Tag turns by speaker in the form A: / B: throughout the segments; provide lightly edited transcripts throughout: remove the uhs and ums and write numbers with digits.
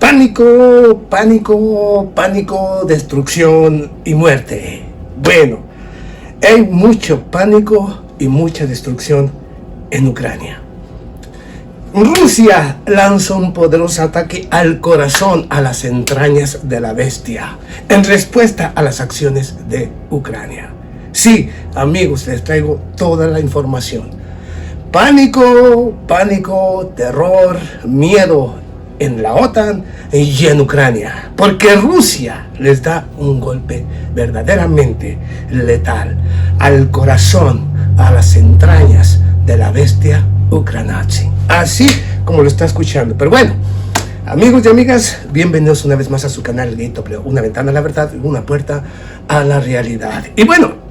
A: Pánico, pánico, pánico, destrucción y muerte. Bueno, hay mucho pánico y mucha destrucción en Ucrania. Rusia lanza un poderoso ataque al corazón, a las entrañas de la bestia, en respuesta a las acciones de Ucrania. Sí, amigos, les traigo toda la información. Pánico, pánico, terror, miedo en la OTAN y en Ucrania, porque Rusia les da un golpe verdaderamente letal al corazón, a las entrañas de la bestia ucranazi, así como lo está escuchando. Pero bueno, amigos y amigas, bienvenidos una vez más a su canal Gaytopleo, una ventana a la verdad, una puerta a la realidad. Y bueno,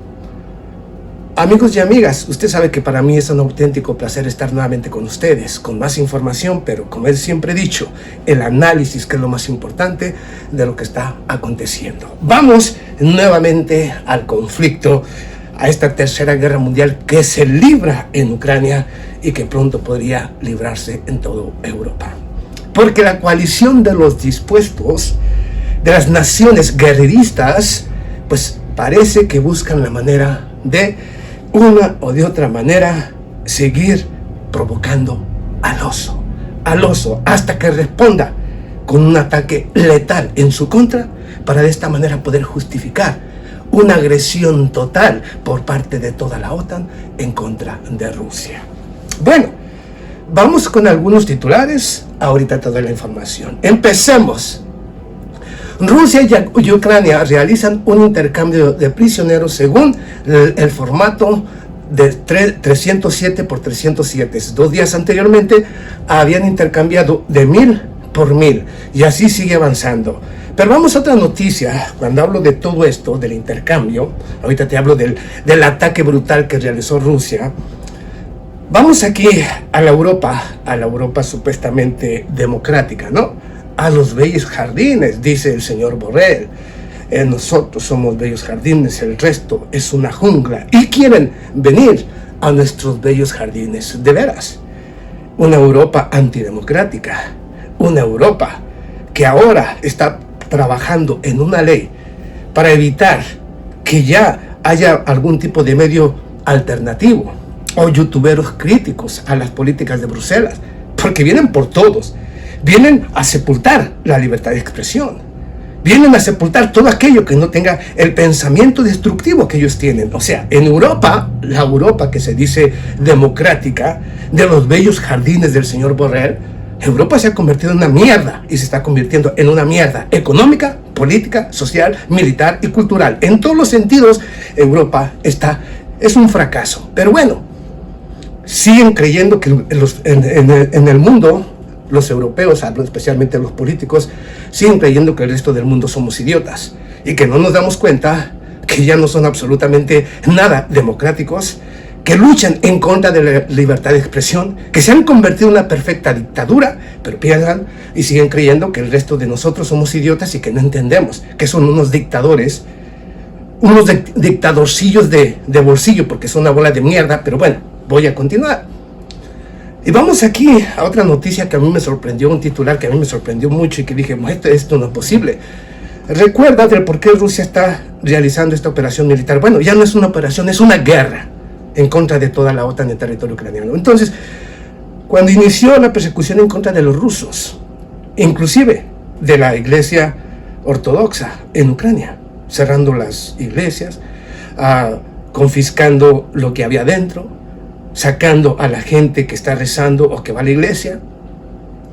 A: amigos y amigas, usted sabe que para mí es un auténtico placer estar nuevamente con ustedes, con más información, pero como él siempre he dicho, el análisis, que es lo más importante de lo que está aconteciendo. Vamos nuevamente al conflicto, a esta tercera guerra mundial que se libra en Ucrania y que pronto podría librarse en toda Europa. Porque la coalición de los dispuestos, de las naciones guerreristas, pues parece que buscan la manera de una o de otra manera seguir provocando al oso, hasta que responda con un ataque letal en su contra, para de esta manera poder justificar una agresión total por parte de toda la OTAN en contra de Rusia. Bueno, vamos con algunos titulares, ahorita te doy la información. Empecemos. Rusia y Ucrania realizan un intercambio de prisioneros según el formato de 307 por 307. 2 días anteriormente habían intercambiado de 1000 por 1000 y así sigue avanzando. Pero vamos a otra noticia. Cuando hablo de todo esto, del intercambio, ahorita te hablo del ataque brutal que realizó Rusia. Vamos aquí a la Europa supuestamente democrática, ¿no? A los bellos jardines, dice el señor Borrell. Nosotros somos bellos jardines, el resto es una jungla. Y quieren venir a nuestros bellos jardines. De veras, una Europa antidemocrática, una Europa que ahora está trabajando en una ley para evitar que ya haya algún tipo de medio alternativo o youtuberos críticos a las políticas de Bruselas, porque vienen por todos. Vienen a sepultar la libertad de expresión. Vienen a sepultar todo aquello que no tenga el pensamiento destructivo que ellos tienen. O sea, en Europa, la Europa que se dice democrática, de los bellos jardines del señor Borrell, Europa se ha convertido en una mierda y se está convirtiendo en una mierda económica, política, social, militar y cultural. En todos los sentidos, Europa es un fracaso. Pero bueno, siguen creyendo que en el mundo, los europeos, especialmente los políticos, siguen creyendo que el resto del mundo somos idiotas y que no nos damos cuenta que ya no son absolutamente nada democráticos, que luchan en contra de la libertad de expresión, que se han convertido en una perfecta dictadura, pero piensan y siguen creyendo que el resto de nosotros somos idiotas y que no entendemos, que son unos dictadores, unos dictadorcillos de bolsillo, porque son una bola de mierda. Pero bueno, voy a continuar. Y vamos aquí a otra noticia que a mí me sorprendió, un titular que a mí me sorprendió mucho y que dije, esto no es posible. ¿Recuerdas del por qué Rusia está realizando esta operación militar? Bueno, ya no es una operación, es una guerra en contra de toda la OTAN en el territorio ucraniano. Entonces, cuando inició la persecución en contra de los rusos, inclusive de la iglesia ortodoxa en Ucrania, cerrando las iglesias, confiscando lo que había dentro, sacando a la gente que está rezando o que va a la iglesia,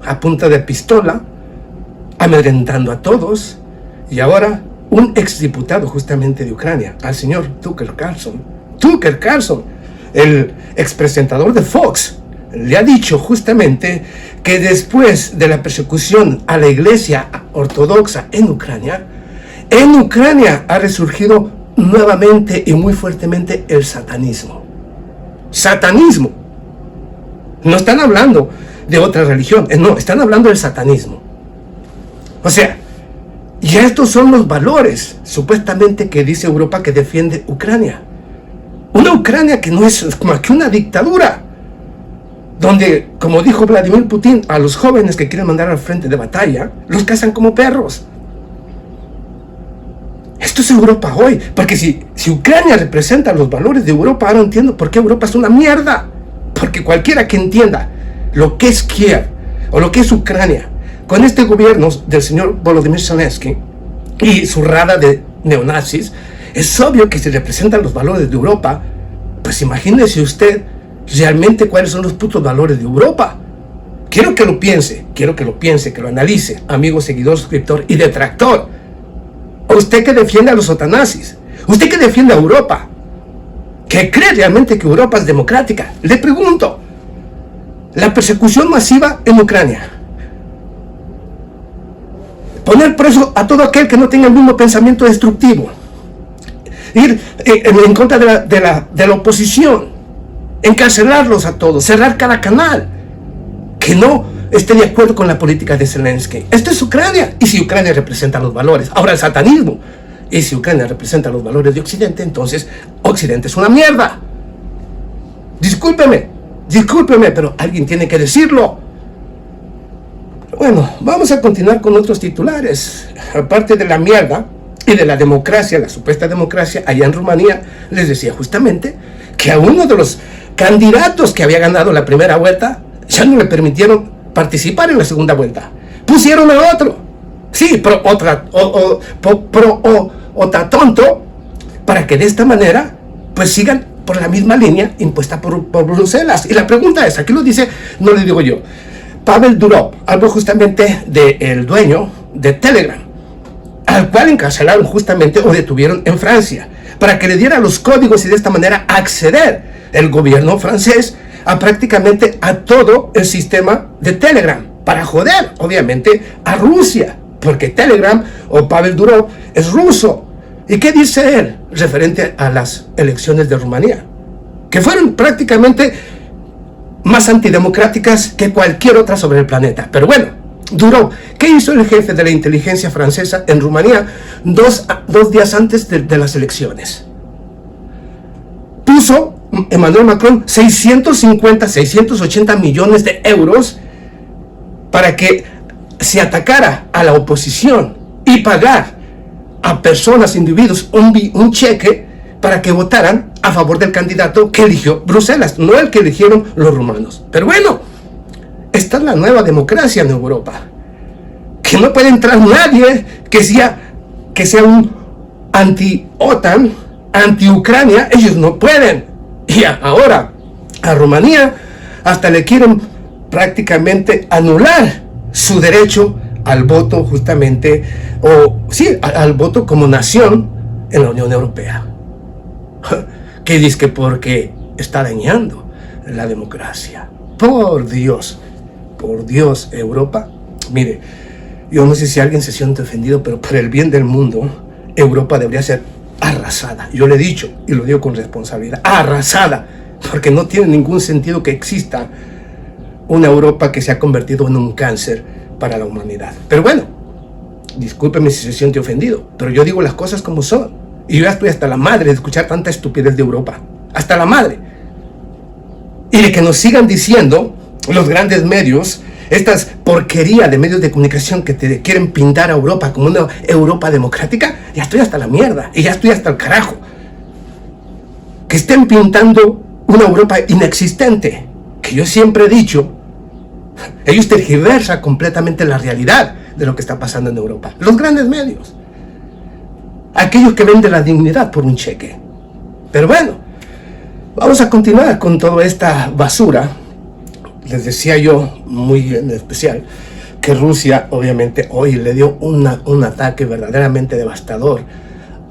A: a punta de pistola, amedrentando a todos. Y ahora un exdiputado justamente de Ucrania, al señor Tucker Carlson, el expresentador de Fox, le ha dicho justamente que después de la persecución a la iglesia ortodoxa en Ucrania ha resurgido nuevamente y muy fuertemente el satanismo. Satanismo. No están hablando de otra religión, no, están hablando del satanismo. O sea, y estos son los valores supuestamente que dice Europa que defiende Ucrania. Una Ucrania que no es más que una dictadura, donde, como dijo Vladimir Putin, a los jóvenes que quieren mandar al frente de batalla, los cazan como perros. Esto es Europa hoy, porque si Ucrania representa los valores de Europa, ahora entiendo por qué Europa es una mierda. Porque cualquiera que entienda lo que es Kiev o lo que es Ucrania, con este gobierno del señor Volodymyr Zelensky y su rada de neonazis, es obvio que si representan los valores de Europa, pues imagínese usted realmente cuáles son los putos valores de Europa. Quiero que lo piense, que lo analice, amigo, seguidor, suscriptor y detractor. O usted que defiende a los sotanazis, usted que defiende a Europa, que cree realmente que Europa es democrática. Le pregunto, la persecución masiva en Ucrania, poner preso a todo aquel que no tenga el mismo pensamiento destructivo, ir en contra de la oposición, encarcelarlos a todos, cerrar cada canal que no esté de acuerdo con la política de Zelensky. Esto es Ucrania, y si Ucrania representa los valores, ahora el satanismo, y si Ucrania representa los valores de Occidente, entonces Occidente es una mierda. Discúlpeme, pero alguien tiene que decirlo. Bueno, vamos a continuar con otros titulares. Aparte de la mierda y de la democracia, la supuesta democracia, allá en Rumanía, les decía justamente que a uno de los candidatos que había ganado la primera vuelta, ya no le permitieron participar en la segunda vuelta. Pusieron a otro. Sí, otra tonto, para que de esta manera, pues sigan por la misma línea impuesta por Bruselas. Y la pregunta es, aquí lo dice, no le digo yo, Pavel Durov, algo justamente del dueño de Telegram, al cual encarcelaron justamente o detuvieron en Francia, para que le diera los códigos y de esta manera acceder el gobierno francés a prácticamente a todo el sistema de Telegram, para joder, obviamente, a Rusia, porque Telegram o Pavel Durov es ruso. ¿Y qué dice él referente a las elecciones de Rumanía? Que fueron prácticamente más antidemocráticas que cualquier otra sobre el planeta. Pero bueno, Durov, ¿qué hizo el jefe de la inteligencia francesa en Rumanía dos días antes de las elecciones? Puso Emmanuel Macron 680 millones de euros para que se atacara a la oposición y pagar a personas, individuos, un cheque para que votaran a favor del candidato que eligió Bruselas, no el que eligieron los rumanos. Pero bueno, esta es la nueva democracia en Europa, que no puede entrar nadie que sea un anti-OTAN, anti-Ucrania. Ellos no pueden. Y ahora a Rumanía hasta le quieren prácticamente anular su derecho al voto justamente, al voto como nación en la Unión Europea. Que dice que porque está dañando la democracia. Por Dios, Europa. Mire, yo no sé si alguien se siente ofendido, pero por el bien del mundo, Europa debería ser arrasada. Yo le he dicho, y lo digo con responsabilidad, arrasada, porque no tiene ningún sentido que exista una Europa que se ha convertido en un cáncer para la humanidad. Pero bueno, discúlpeme si se siente ofendido, pero yo digo las cosas como son. Y yo ya estoy hasta la madre de escuchar tanta estupidez de Europa. Hasta la madre. Y de que nos sigan diciendo los grandes medios, estas porquerías de medios de comunicación que te quieren pintar a Europa como una Europa democrática. Ya estoy hasta la mierda. Y ya estoy hasta el carajo. Que estén pintando una Europa inexistente. Que yo siempre he dicho, ellos tergiversan completamente la realidad de lo que está pasando en Europa. Los grandes medios. Aquellos que venden la dignidad por un cheque. Pero bueno, vamos a continuar con toda esta basura. Les decía yo, muy en especial, que Rusia obviamente hoy le dio un ataque verdaderamente devastador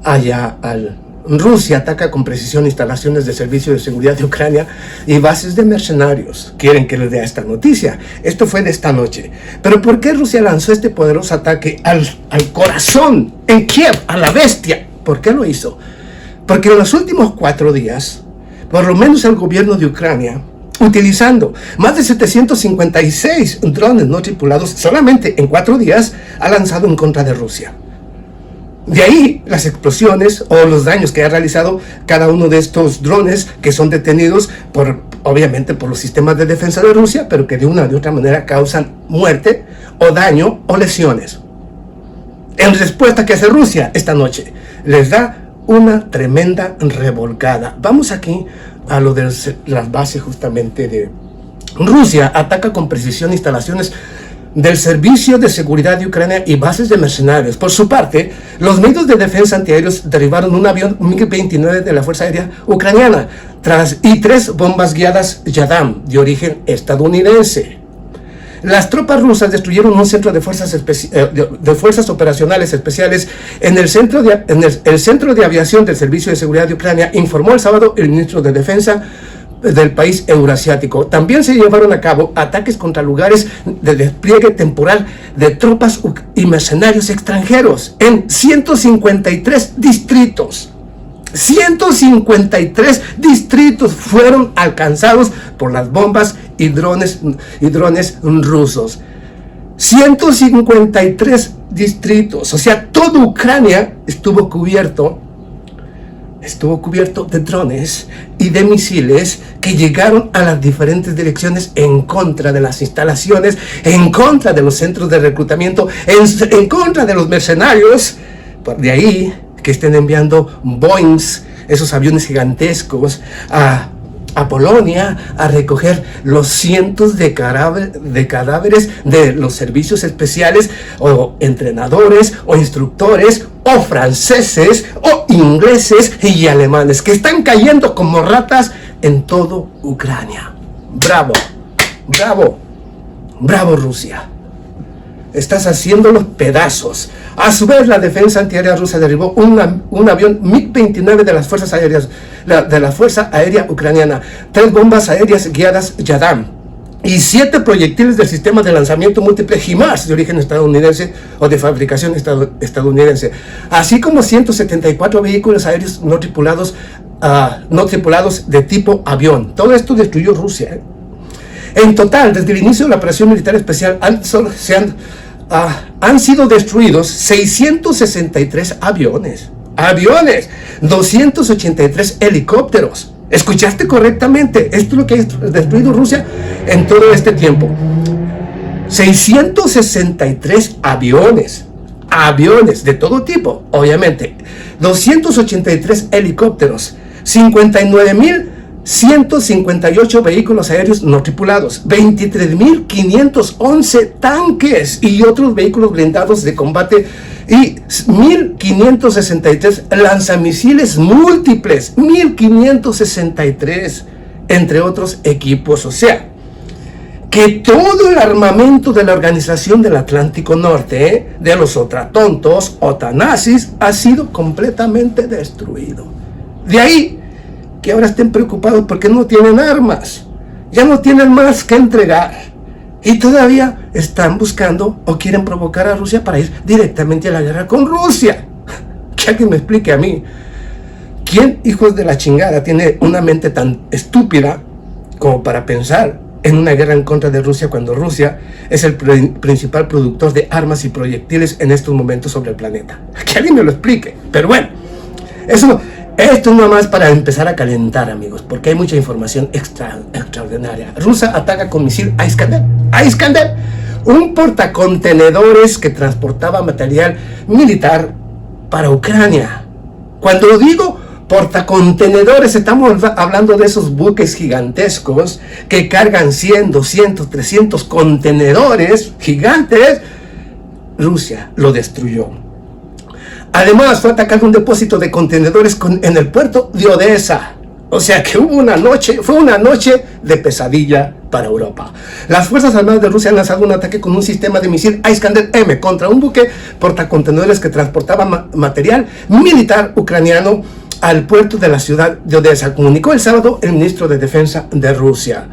A: allá al... Rusia ataca con precisión instalaciones de servicio de seguridad de Ucrania y bases de mercenarios. Quieren que les dé esta noticia. Esto fue de esta noche. Pero ¿por qué Rusia lanzó este poderoso ataque al corazón, en Kiev, a la bestia? ¿Por qué lo hizo? Porque en los últimos 4 días, por lo menos el gobierno de Ucrania, utilizando más de 756 drones no tripulados, solamente en 4 días, ha lanzado en contra de Rusia. De ahí las explosiones o los daños que ha realizado cada uno de estos drones que son detenidos obviamente por los sistemas de defensa de Rusia, pero que de una u otra manera causan muerte o daño o lesiones. En respuesta, ¿qué hace Rusia esta noche? Les da una tremenda revolcada. Vamos aquí a lo de las bases justamente de Rusia. Ataca con precisión instalaciones del Servicio de Seguridad de Ucrania y bases de mercenarios. Por su parte, los medios de defensa antiaéreos derribaron un avión MiG-29 de la Fuerza Aérea Ucraniana y 3 bombas guiadas Yadam de origen estadounidense. Las tropas rusas destruyeron un centro de fuerzas operacionales especiales en el centro de aviación del Servicio de Seguridad de Ucrania, informó el sábado el ministro de Defensa del país eurasiático. También se llevaron a cabo ataques contra lugares de despliegue temporal de tropas y mercenarios extranjeros en 153 distritos. 153 distritos fueron alcanzados por las bombas y drones rusos. 153 distritos, o sea, toda Ucrania estuvo cubierto de drones y de misiles que llegaron a las diferentes direcciones en contra de las instalaciones, en contra de los centros de reclutamiento, en contra de los mercenarios. De ahí que estén enviando Boeings, esos aviones gigantescos, a Polonia a recoger los cientos de cadáveres de los servicios especiales o entrenadores o instructores o franceses o ingleses y alemanes que están cayendo como ratas en todo Ucrania. Bravo, bravo, bravo Rusia. Estás haciéndolos pedazos. A su vez, la defensa antiaérea rusa derribó un avión MiG-29 de las fuerzas aéreas, de la Fuerza Aérea Ucraniana, 3 bombas aéreas guiadas Yadam y 7 proyectiles del sistema de lanzamiento múltiple HIMARS de origen estadounidense o de fabricación estadounidense, así como 174 vehículos aéreos no tripulados de tipo avión. Todo esto destruyó Rusia. En total, desde el inicio de la operación militar especial han sido destruidos 663 aviones, 283 helicópteros. ¿Escuchaste correctamente? Esto es lo que ha destruido Rusia en todo este tiempo. 663 aviones de todo tipo, obviamente. 283 helicópteros, 59.158 vehículos aéreos no tripulados, 23.511 tanques y otros vehículos blindados de combate y 1.563 lanzamisiles múltiples, 1.563, entre otros equipos. O sea, que todo el armamento de la Organización del Atlántico Norte, de los otratontos, otanazis, ha sido completamente destruido. De ahí que ahora estén preocupados porque no tienen armas, ya no tienen más que entregar y todavía están buscando o quieren provocar a Rusia para ir directamente a la guerra con Rusia. Que alguien me explique a mí, ¿quién, hijos de la chingada, tiene una mente tan estúpida como para pensar en una guerra en contra de Rusia cuando Rusia es el principal productor de armas y proyectiles en estos momentos sobre el planeta? Que alguien me lo explique. Pero bueno, esto es nomás para empezar a calentar, amigos, porque hay mucha información extraordinaria. Rusia ataca con misil a Iskander, un portacontenedores que transportaba material militar para Ucrania. Cuando digo portacontenedores, estamos hablando de esos buques gigantescos que cargan 100, 200, 300 contenedores gigantes. Rusia lo destruyó. Además, fue atacado un depósito de contenedores en el puerto de Odessa. O sea que fue una noche de pesadilla para Europa. Las Fuerzas Armadas de Rusia han lanzado un ataque con un sistema de misil Iskander-M contra un buque portacontenedores que transportaba material militar ucraniano al puerto de la ciudad de Odessa, comunicó el sábado el ministro de Defensa de Rusia.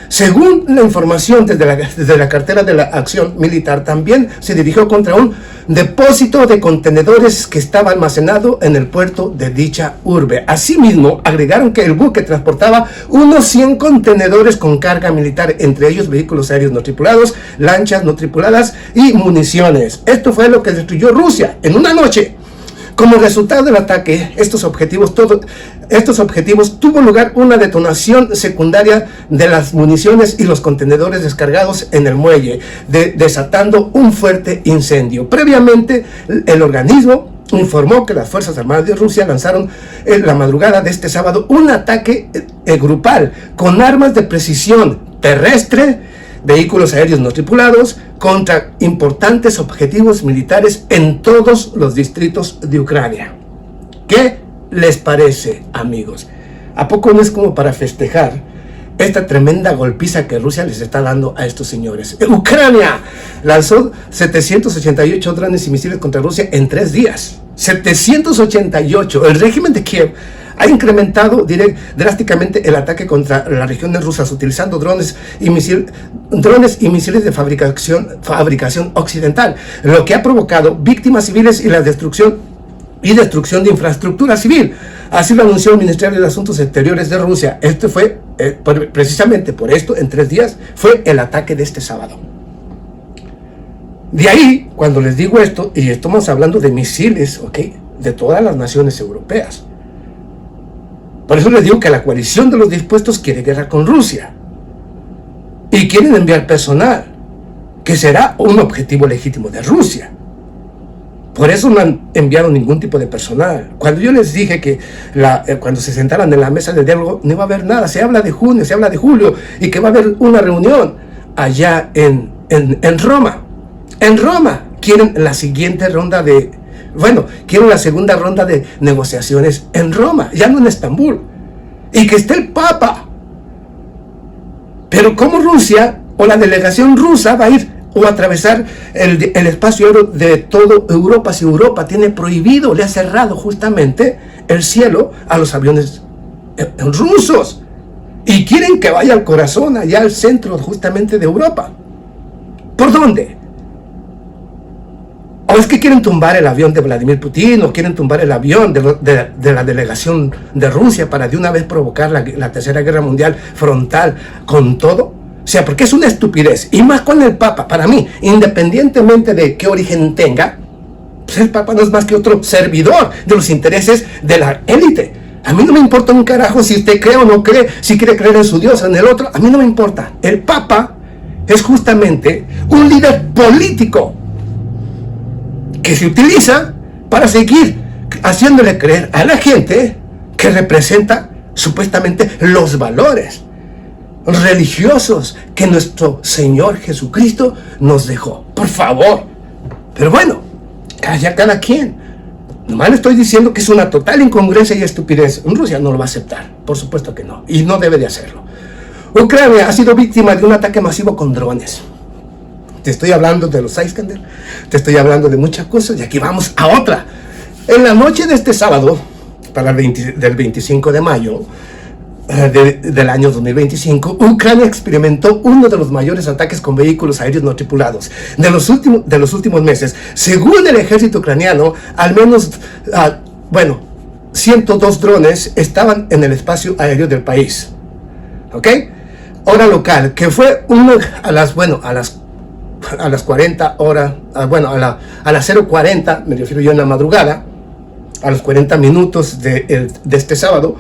A: Según la información desde la cartera de la acción militar, también se dirigió contra un depósito de contenedores que estaba almacenado en el puerto de dicha urbe. Asimismo, agregaron que el buque transportaba unos 100 contenedores con carga militar, entre ellos vehículos aéreos no tripulados, lanchas no tripuladas y municiones. Esto fue lo que destruyó Rusia en una noche. Como resultado del ataque, estos objetivos tuvo lugar una detonación secundaria de las municiones y los contenedores descargados en el muelle, desatando un fuerte incendio. Previamente, el organismo informó que las Fuerzas Armadas de Rusia lanzaron en la madrugada de este sábado un ataque grupal con armas de precisión terrestre, vehículos aéreos no tripulados, contra importantes objetivos militares en todos los distritos de Ucrania. ¿Qué les parece, amigos? ¿A poco no es como para festejar esta tremenda golpiza que Rusia les está dando a estos señores? Ucrania lanzó 788 drones y misiles contra Rusia en 3 días. 788. El régimen de Kiev ha incrementado drásticamente el ataque contra las regiones rusas utilizando drones y misiles de fabricación occidental, lo que ha provocado víctimas civiles y la destrucción de infraestructura civil. Así lo anunció el Ministerio de Asuntos Exteriores de Rusia. Esto fue, precisamente por esto, en 3 días, fue el ataque de este sábado. De ahí, cuando les digo esto, y estamos hablando de misiles, ¿ok?, de todas las naciones europeas. Por eso les digo que la coalición de los dispuestos quiere guerra con Rusia. Y quieren enviar personal, que será un objetivo legítimo de Rusia. Por eso no han enviado ningún tipo de personal. Cuando yo les dije que cuando se sentaran en la mesa de diálogo no iba a haber nada, se habla de junio, se habla de julio, y que va a haber una reunión allá en Roma. En Roma quieren la siguiente ronda quieren la segunda ronda de negociaciones en Roma, ya no en Estambul. Y que esté el Papa. Pero ¿cómo Rusia o la delegación rusa va a ir o atravesar el espacio aéreo de toda Europa si Europa tiene prohibido, le ha cerrado justamente el cielo a los aviones rusos? Y quieren que vaya al corazón, allá al centro justamente de Europa. ¿Por dónde? ¿O es que quieren tumbar el avión de Vladimir Putin, o quieren tumbar el avión de la delegación de Rusia para de una vez provocar la Tercera Guerra Mundial frontal con todo? O sea, porque es una estupidez, y más con el Papa. Para mí, independientemente de qué origen tenga, pues el Papa no es más que otro servidor de los intereses de la élite. A mí no me importa un carajo si usted cree o no cree, si quiere creer en su Dios o en el otro, a mí no me importa. El Papa es justamente un líder político que se utiliza para seguir haciéndole creer a la gente que representa supuestamente los valores religiosos que nuestro Señor Jesucristo nos dejó. Por favor. Pero bueno, cada quien. Nomás le estoy diciendo que es una total incongruencia y estupidez. Rusia no lo va a aceptar, por supuesto que no, y no debe de hacerlo. Ucrania ha sido víctima de un ataque masivo con drones. Te estoy hablando de los Iskander, te estoy hablando de muchas cosas, y aquí vamos a otra. En la noche de este sábado, del 25 de mayo del año 2025, Ucrania experimentó uno de los mayores ataques con vehículos aéreos no tripulados de los últimos meses. Según el ejército ucraniano, al menos 102 drones estaban en el espacio aéreo del país. ¿Ok? Hora local, que fue a las 40 horas, a las 0:40, me refiero yo en la madrugada, a los 40 minutos de este sábado,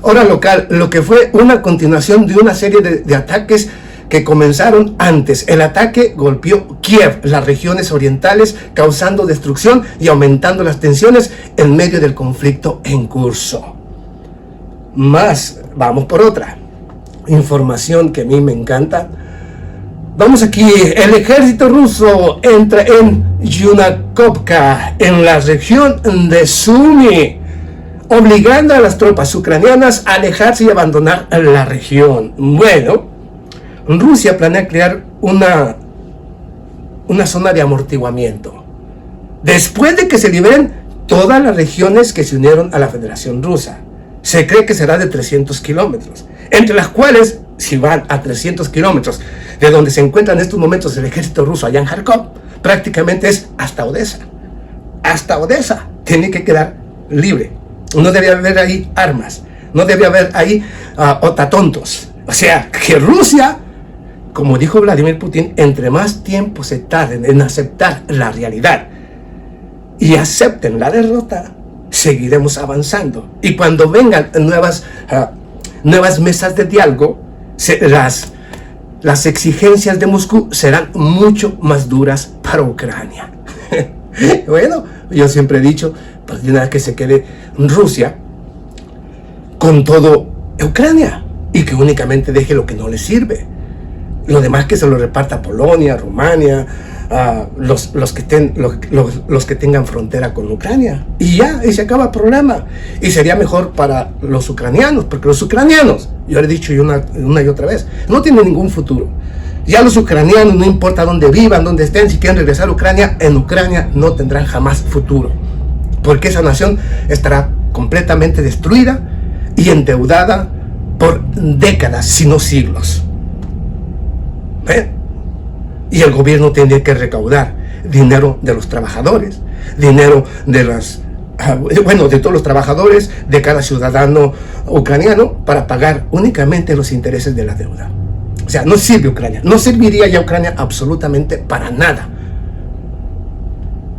A: hora local, lo que fue una continuación de una serie de ataques que comenzaron antes. El ataque golpeó Kiev, las regiones orientales, causando destrucción y aumentando las tensiones en medio del conflicto en curso. Vamos por otra información que a mí me encanta. Vamos aquí. El ejército ruso entra en Yunakovka, en la región de Sumy, obligando a las tropas ucranianas a alejarse y abandonar la región. Bueno, Rusia planea crear una zona de amortiguamiento después de que se liberen todas las regiones que se unieron a la Federación Rusa. Se cree que será de 300 kilómetros, entre las cuales, si van a 300 kilómetros de donde se encuentra en estos momentos el ejército ruso allá en Kharkov, prácticamente es hasta Odessa. Hasta Odessa tiene que quedar libre. No debe haber ahí armas, no debe haber ahí otatontos. O sea, que Rusia, como dijo Vladimir Putin, entre más tiempo se tarden en aceptar la realidad y acepten la derrota, seguiremos avanzando. Y cuando vengan nuevas mesas de diálogo, las exigencias de Moscú serán mucho más duras para Ucrania. Bueno, yo siempre he dicho, pues de una vez que se quede Rusia con todo Ucrania y que únicamente deje lo que no le sirve. Lo demás que se lo reparta a Polonia, Rumania, los que tengan frontera con Ucrania. Y ya, y se acaba el problema. Y sería mejor para los ucranianos, porque los ucranianos, yo le he dicho una y otra vez, no tienen ningún futuro. Ya los ucranianos, no importa dónde vivan, dónde estén, si quieren regresar a Ucrania, en Ucrania no tendrán jamás futuro. Porque esa nación estará completamente destruida y endeudada por décadas, si no siglos. Y el gobierno tiene que recaudar dinero de los trabajadores, dinero de de todos los trabajadores, de cada ciudadano ucraniano, para pagar únicamente los intereses de la deuda. O sea, no sirve Ucrania, no serviría ya Ucrania absolutamente para nada.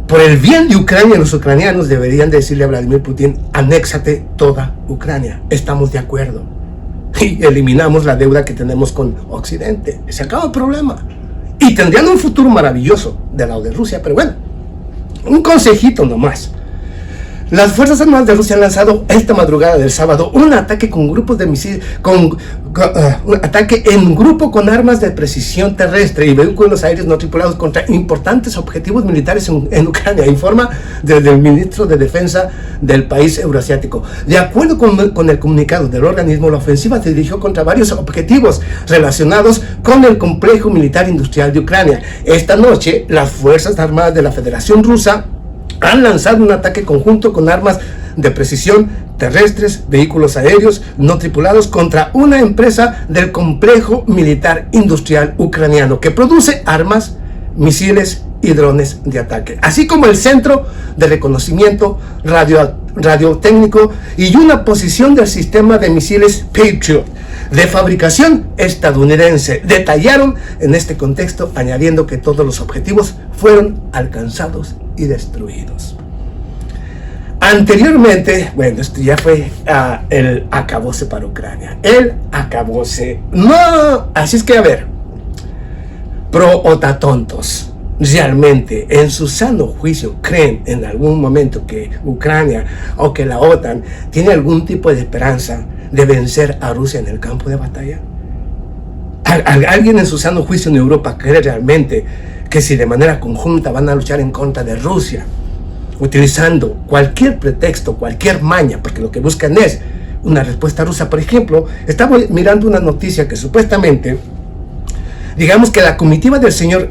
A: Por el bien de Ucrania, los ucranianos deberían decirle a Vladimir Putin: anéxate toda Ucrania, estamos de acuerdo. Y eliminamos la deuda que tenemos con Occidente. Se acaba el problema. Y tendrían un futuro maravilloso del lado de Rusia. Pero bueno, un consejito nomás. Las Fuerzas Armadas de Rusia han lanzado esta madrugada del sábado un ataque con grupos de misiles, un ataque en grupo con armas de precisión terrestre y vehículos aéreos no tripulados contra importantes objetivos militares en Ucrania, informa desde el ministro de Defensa del país euroasiático. De acuerdo con el comunicado del organismo, la ofensiva se dirigió contra varios objetivos relacionados con el complejo militar industrial de Ucrania. Esta noche, las Fuerzas Armadas de la Federación Rusa han lanzado un ataque conjunto con armas de precisión terrestres, vehículos aéreos no tripulados contra una empresa del complejo militar industrial ucraniano que produce armas, misiles y drones de ataque, así como el centro de reconocimiento radiotécnico y una posición del sistema de misiles Patriot de fabricación estadounidense. Detallaron en este contexto, añadiendo que todos los objetivos fueron alcanzados y destruidos. Anteriormente, bueno, esto ya fue el acabose para Ucrania. El acabose. No, así es que, a ver, pro-otatontos, realmente en su sano juicio creen en algún momento que Ucrania o que la OTAN tiene algún tipo de esperanza de vencer a Rusia en el campo de batalla. ¿Alguien en su sano juicio en Europa cree realmente que si de manera conjunta van a luchar en contra de Rusia, utilizando cualquier pretexto, cualquier maña, porque lo que buscan es una respuesta rusa? Por ejemplo, estaba mirando una noticia que supuestamente, digamos que la comitiva del señor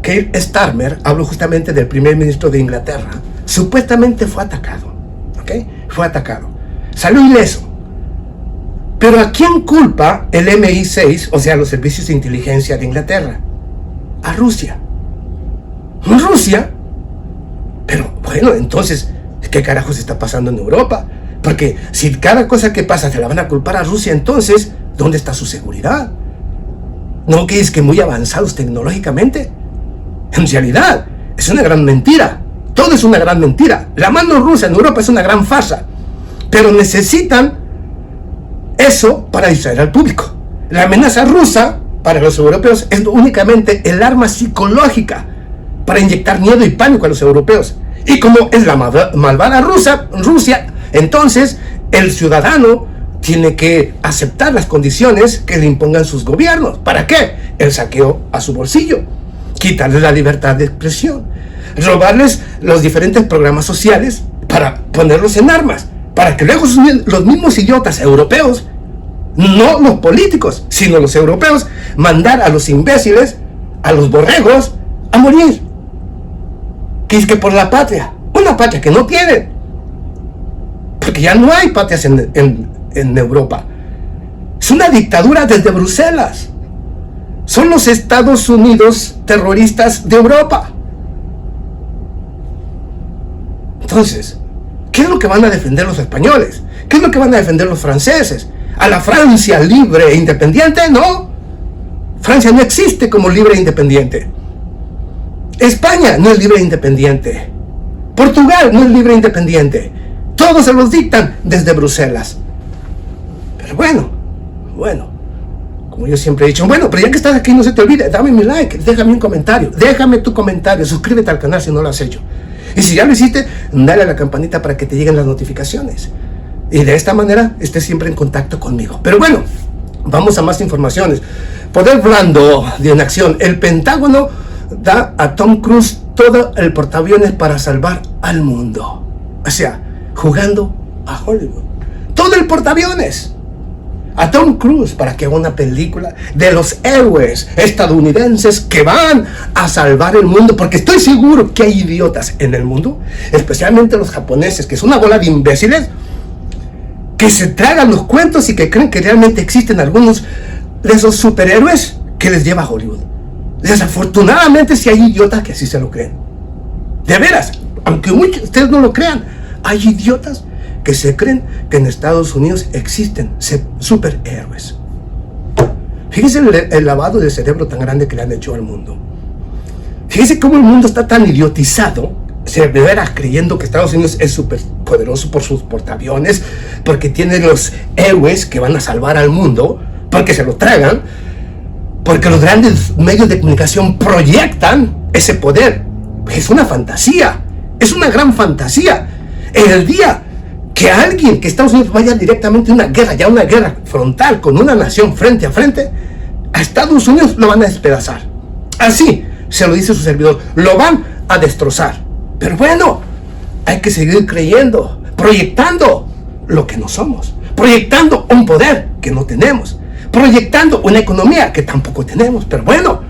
A: Keir Starmer, hablo justamente del primer ministro de Inglaterra, supuestamente fue atacado, ¿ok? Fue atacado, salió ileso. Pero ¿a quién culpa el MI6, o sea, los servicios de inteligencia de Inglaterra? A Rusia. ¿Rusia? Pero bueno, entonces, ¿qué carajos está pasando en Europa? Porque si cada cosa que pasa se la van a culpar a Rusia, entonces, ¿dónde está su seguridad? ¿No que es que muy avanzados tecnológicamente? En realidad, es una gran mentira. Todo es una gran mentira. La mano rusa en Europa es una gran farsa. Pero necesitan eso para distraer al público. La amenaza rusa para los europeos es únicamente el arma psicológica para inyectar miedo y pánico a los europeos. Y como es la malvada Rusia, entonces el ciudadano tiene que aceptar las condiciones que le impongan sus gobiernos. ¿Para qué? El saqueo a su bolsillo, quitarles la libertad de expresión, robarles los diferentes programas sociales para ponerlos en armas, para que luego los mismos idiotas europeos, no los políticos, sino los europeos, mandar a los imbéciles, a los borregos, a morir. Que es que por la patria, una patria que no tienen, porque ya no hay patrias en Europa. Es una dictadura desde Bruselas. Son los Estados Unidos terroristas de Europa. Entonces, ¿qué es lo que van a defender los españoles? ¿Qué es lo que van a defender los franceses? ¿A la Francia libre e independiente? No. Francia no existe como libre e independiente. España no es libre e independiente. Portugal no es libre e independiente. Todos se los dictan desde Bruselas. Pero bueno, como yo siempre he dicho, bueno, pero ya que estás aquí, no se te olvide, dame mi like, déjame un comentario, déjame tu comentario, suscríbete al canal si no lo has hecho. Y si ya lo hiciste, dale a la campanita para que te lleguen las notificaciones. Y de esta manera estés siempre en contacto conmigo. Pero bueno, vamos a más informaciones. Poder blando en acción. El Pentágono da a Tom Cruise todo el portaaviones para salvar al mundo. O sea, jugando a Hollywood. Todo el portaaviones a Tom Cruise para que haga una película de los héroes estadounidenses que van a salvar el mundo, porque estoy seguro que hay idiotas en el mundo, especialmente los japoneses, que es una bola de imbéciles, que se tragan los cuentos y que creen que realmente existen algunos de esos superhéroes que les lleva a Hollywood. Desafortunadamente sí hay idiotas que así se lo creen. De veras, aunque muchos de ustedes no lo crean, hay idiotas que se creen que en Estados Unidos existen superhéroes. Fíjense el lavado de cerebro tan grande que le han hecho al mundo. Fíjense cómo el mundo está tan idiotizado, se verá creyendo que Estados Unidos es súper poderoso por sus portaaviones, porque tiene los héroes que van a salvar al mundo, porque se lo tragan, porque los grandes medios de comunicación proyectan ese poder. Es una fantasía, es una gran fantasía. En el día que alguien, que Estados Unidos vaya directamente a una guerra, ya una guerra frontal con una nación frente a frente, a Estados Unidos lo van a despedazar. Así se lo dice su servidor, lo van a destrozar. Pero bueno, hay que seguir creyendo, proyectando lo que no somos, proyectando un poder que no tenemos, proyectando una economía que tampoco tenemos. Pero bueno,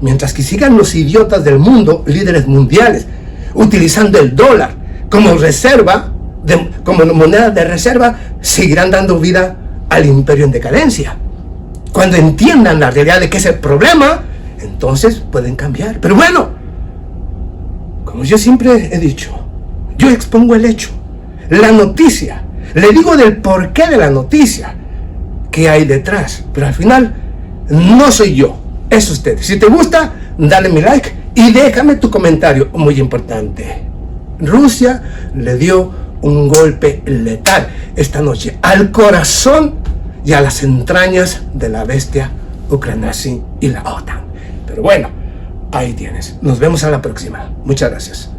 A: mientras que sigan los idiotas del mundo, líderes mundiales, utilizando el dólar como reserva, como moneda de reserva, seguirán dando vida al imperio en decadencia. Cuando entiendan la realidad de que es el problema, entonces pueden cambiar. Pero bueno, como yo siempre he dicho, yo expongo el hecho, la noticia, le digo del porqué de la noticia, qué hay detrás, pero al final no soy yo, es usted. Si te gusta, dale mi like y déjame tu comentario, muy importante. Rusia le dio un golpe letal esta noche al corazón y a las entrañas de la bestia ucraniana y la OTAN. Pero bueno, ahí tienes. Nos vemos a la próxima. Muchas gracias.